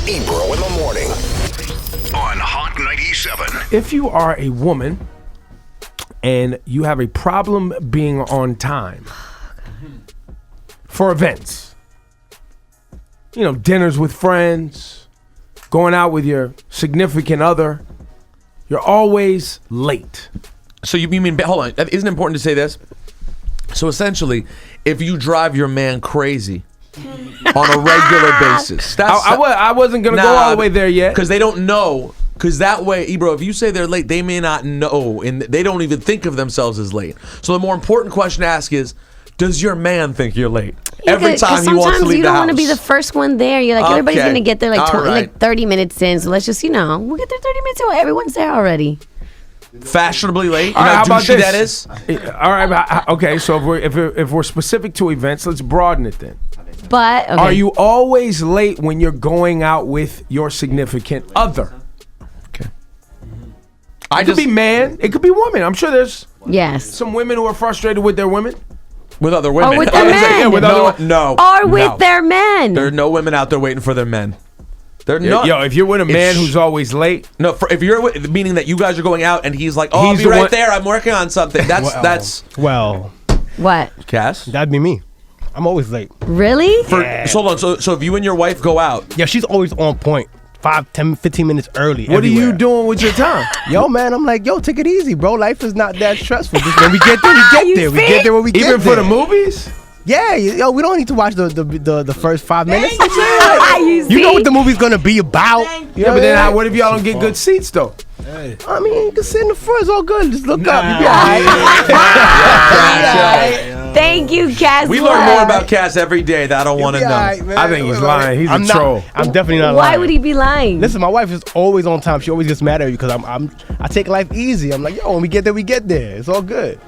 Ebro in the morning on Hot 97. If you are a woman and you have a problem being on time for events, you know, dinners with friends, going out with your significant other, you're always late. So you mean, hold on, isn't it important to say this? So essentially, if you drive your man crazy on a regular basis, that's I wasn't going to go all the way there yet. Because they don't know. Because that way, Ebro, if you say they're late, they may not know, and they don't even think of themselves as late. So the more important question to ask is, does your man think you're late? Every time he wants to leave the house. Sometimes you don't want to be the first one there. You're like, everybody's going to get there like 30 minutes in, so let's just, we'll get there 30 minutes in. Everyone's there already. Fashionably late? All right, how about this? That is? All right, okay, so if we're specific to events, let's broaden it then. But, okay. Are you always late when you're going out with your significant other? Okay. It could be man, it could be woman. I'm sure there's some women who are frustrated with their women. With other women. Or with their men. Yeah, with other no. Or with their men. There are no women out there waiting for their men. They're not. Yo, if you're with a man who's always late. No, if you're meaning that you guys are going out and he's like, oh, I'll be right there. I'm working on something. That's. Well. What? Cass? That'd be me. I'm always late. Really? Yeah. So hold on. So if you and your wife go out. Yeah, she's always on point. 5, 10, 15 minutes early. What everywhere. are you doing with your time? Yo, man, I'm like, take it easy, bro. Life is not that stressful. Just when we get there, we get there. We get there when we get there. Even for the movies? Yeah, yo, we don't need to watch the first 5 minutes. You know what the movie's gonna be about. Yeah, but then what if y'all don't get good seats though? I mean, you can sit in the front. It's all good. Just look up. You be all right. Thank you, Cass. We learn more about Cass every day that I don't want to know. Right, I think he's lying. He's a troll. I'm definitely not lying. Why would he be lying? Listen, my wife is always on time. She always gets mad at me because I take life easy. I'm like, yo, when we get there, we get there. It's all good.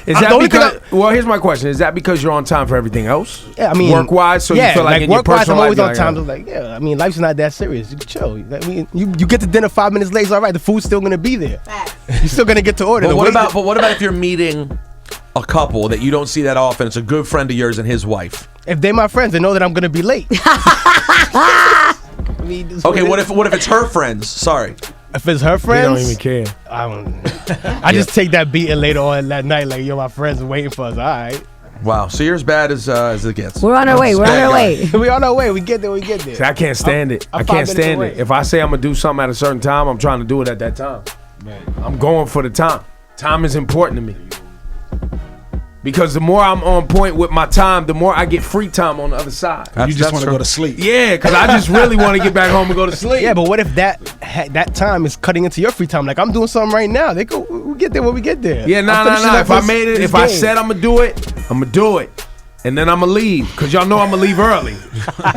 Is that because? Well, here's my question: is that because you're on time for everything else? Yeah, I mean, work-wise, so you feel like in your work-wise, personal I'm always life, on time. So like, I mean, life's not that serious. You can chill. I mean, you get to dinner 5 minutes late. It's all right. The food's still gonna be there. You're still gonna get to order. But what about if you're meeting a couple that you don't see that often? It's a good friend of yours and his wife. If they're my friends, they know that I'm gonna be late. Okay, what if it's her friends? Sorry. If it's her friends, they don't even care. I just take that beating later on that night. Like, yo, my friends are waiting for us. All right. Wow. So you're as bad as it gets. We're on our way. We're on our way. We on our way. We get there. We get there. See, I can't stand it. I can't stand it. If I say I'm gonna do something at a certain time, I'm trying to do it at that time. Right. I'm going for the time. Time is important to me. Because the more I'm on point with my time, the more I get free time on the other side. You just want to go to sleep. Yeah, because I just really want to get back home and go to sleep. Yeah, but what if that time is cutting into your free time? Like, I'm doing something right now. We get there when we get there. Yeah, nah. If I made it, if I said I'm going to do it, I'm going to do it. And then I'm going to leave, because y'all know I'm going to leave early.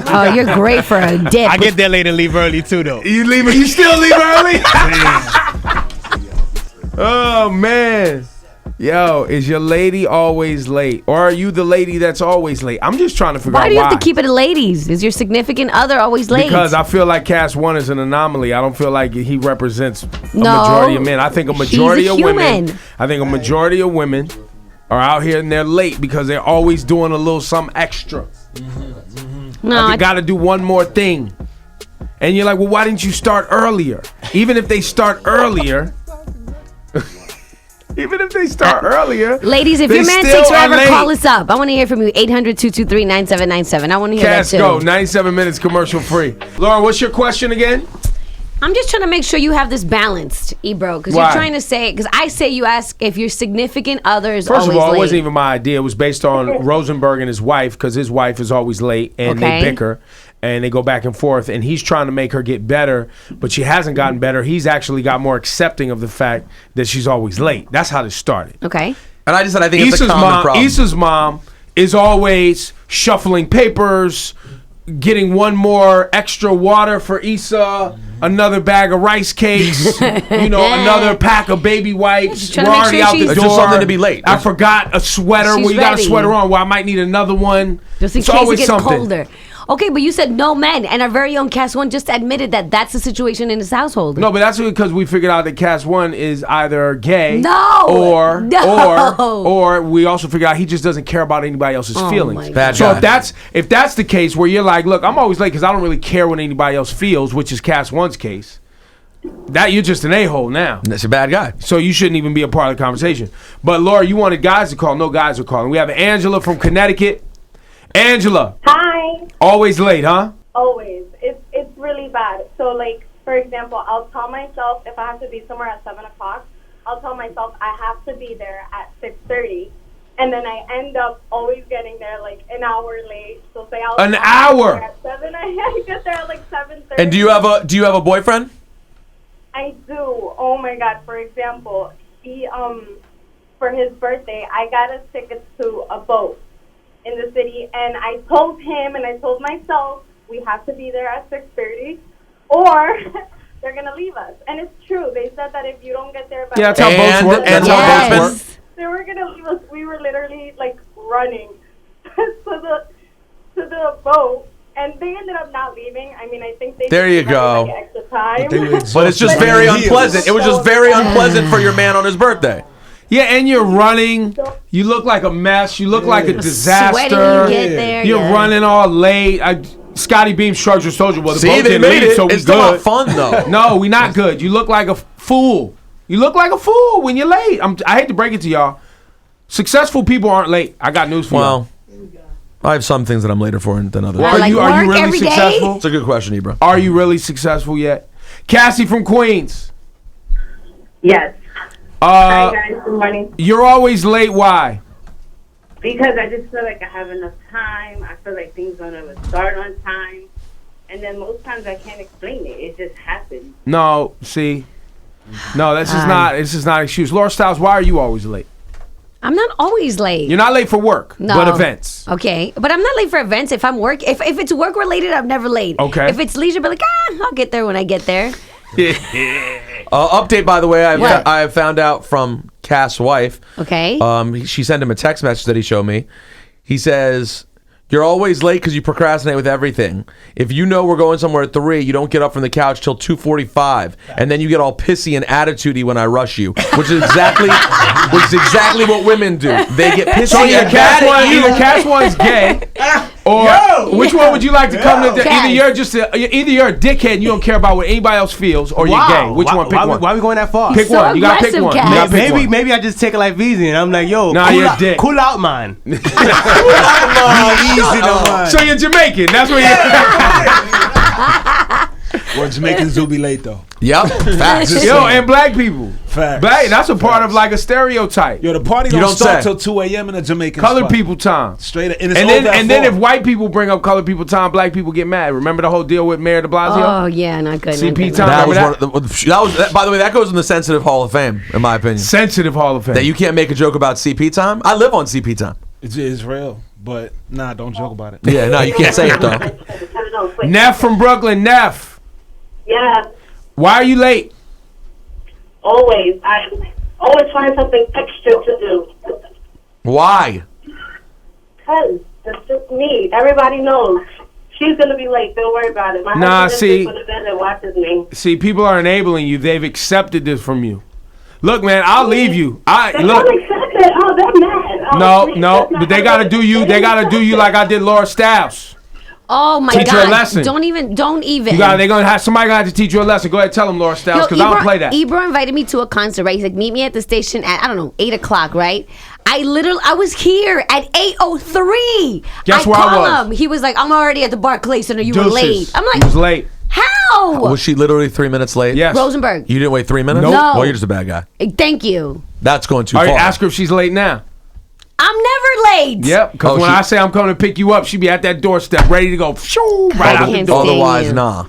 Oh, you're great for a dip. I get there late and leave early, too, though. You still leave early? Oh, man. Yo, is your lady always late? Or are you the lady that's always late? I'm just trying to figure out why. Why do you have to keep it ladies? Is your significant other always late? Because I feel like Cass 1 is an anomaly. I don't feel like he represents a majority of men. I think a majority of women. I think a majority of women are out here and they're late because they're always doing a little something extra. No, they got to do one more thing. And you're like, well, why didn't you start earlier? Even if they start earlier... Even if they start earlier. Ladies, if your man takes forever, call us up. I want to hear from you. 800-223-9797. I want to hear that too. Go. 97 minutes commercial free. Laura, what's your question again? I'm just trying to make sure you have this balanced, Ebro. Because you're trying to say, because I say you ask if your significant other is always late. First of all, it wasn't even my idea. It was based on Rosenberg and his wife, because his wife is always late and they bicker. And they go back and forth, and he's trying to make her get better, but she hasn't gotten better. He's actually got more accepting of the fact that she's always late. That's how this started. Okay. And I just said I think it's a common problem. Issa's mom is always shuffling papers, getting one more extra water for Issa, another bag of rice cakes, another pack of baby wipes. We're already out the door. It's just something to be late. I forgot a sweater. You got a sweater on. Well, I might need another one. Just in case it gets colder. Okay, but you said no men, and our very own Cast One just admitted that that's the situation in his household. No, but that's because we figured out that Cast One is either gay, No. or we also figured out he just doesn't care about anybody else's feelings. Bad So guy. if that's the case where you're like, look, I'm always late because I don't really care what anybody else feels, which is Cast One's case. That you're just an a-hole now. That's a bad guy. So you shouldn't even be a part of the conversation. But Laura, you wanted guys to call. No guys are calling. We have Angela from Connecticut. Angela. Hi. Always late, huh? Always. It's really bad. So, like, for example, I'll tell myself if I have to be somewhere at 7 o'clock, I'll tell myself I have to be there at 6:30. And then I end up always getting there, like, an hour late. So say I'll An hour? At 7, I get there at, like, 7:30. And do you have a boyfriend? I do. Oh, my God. For example, he, for his birthday, I got us tickets to a boat in the city, and I told him and I told myself we have to be there at 6:30 or they're going to leave us. And it's true. They said that if you don't get there by That's how boats work. And That's how boats work. they were going to leave us. We were literally like running to the boat, and they ended up not leaving. I mean, I think they There you had, go. like, extra time. But it's just very unpleasant. It was just very unpleasant for your man on his birthday. Yeah, and you're running. You look like a mess. You look like a disaster. Sweaty when you get there. You're running all late. Scotty Beam shrugs his shoulders. Well, the See, boat they didn't made leave, it. so we It's still good. not fun, though. No, we not good. You look like a fool. You look like a fool when you're late. I hate to break it to y'all. Successful people aren't late. I got news for y'all. Well, I have some things that I'm later for than others. Well, Are like you work really every day? successful? It's a good question, Ebro. Are you really successful yet? Cassie from Queens. Yes. Hi, guys. Good morning. You're always late. Why? Because I just feel like I have enough time. I feel like things don't ever start on time. And then most times I can't explain it. It just happens. No, see. No, this is not an excuse. Laura Styles, why are you always late? I'm not always late. You're not late for work, No. but events. Okay, but I'm not late for events. If I'm work, if it's work related, I'm never late. Okay. If it's leisure, be like, I'll get there when I get there. Update, by the way, What? I have found out from Cass' wife. Okay. She sent him a text message that he showed me. He says, "You're always late because you procrastinate with everything. If you know we're going somewhere at 3, you don't get up from the couch till 2:45, and then you get all pissy and attitudey when I rush you," which is exactly what women do. They get pissy So either and mad at you. Cass one's gay, or which one would you like to come to? Cass. Either you're a dickhead and you don't care about what anybody else feels, or you're gay. Which one? Pick one. Why we going that far? Pick So one. You gotta pick aggressive, one. You Cass. gotta pick one. Maybe I just take it like easy, and I'm like, yo, Nah, you're a dick. cool out, man. Easy no man. So you're Jamaican. That's what you're. Well, Jamaicans do be late though. Yep, facts. Yo, and black people. Facts. That's a part of like a stereotype. Yo, the party You don't don't start say. till 2 a.m. in a Jamaican Colored spot. people time. Straight up. And, it's And all then, that and then for. if white people bring up colored people time, black people get mad. Remember the whole deal with Mayor de Blasio? Oh yeah, not good. CP not good. time. That was Remember one of the, by the way, that goes in the sensitive Hall of Fame, in my opinion. Sensitive Hall of Fame. That you can't make a joke about CP time. I live on CP time. It's real, but nah, don't joke about it. Yeah, no, you can't say it though. Neff from Brooklyn. Neff, Yeah, why are you late? always. I always find something extra to do. Why? Because it's just me. Everybody knows. She's going to be late. Don't worry about it. My Nah, husband see- is for the bed and watches me. See, people are enabling you. They've accepted this from you. Look, man, I'll leave you. They Look. don't accept it. Oh, they're mad. Oh, No, please, no, that's not but they how gotta it do is. you. They gotta do you like I did Laura Styles. Oh my Teach her a God! lesson. Don't even. They're gonna have somebody gonna have to teach you a lesson. Go ahead, tell them Laura Styles, because I don't play that. Ebro invited me to a concert, right? He's like, meet me at the station at, I don't know, 8 o'clock, right? I was here at 8:03. Guess where I call was? him. He was like, I'm already at the Barclays Center. You were Deuces. late. I'm He like, was late. how? Was she literally 3 minutes late? Yes. Rosenberg. You didn't wait 3 minutes? Nope. No. Well, you're just a bad guy. Thank you. That's going too All far. right, ask her if she's late now. I'm never late. Yep, because Oh, when she- I say I'm coming to pick you up, she be at that doorstep ready to go. Shoo, right out the can't door. stand Otherwise, you. nah.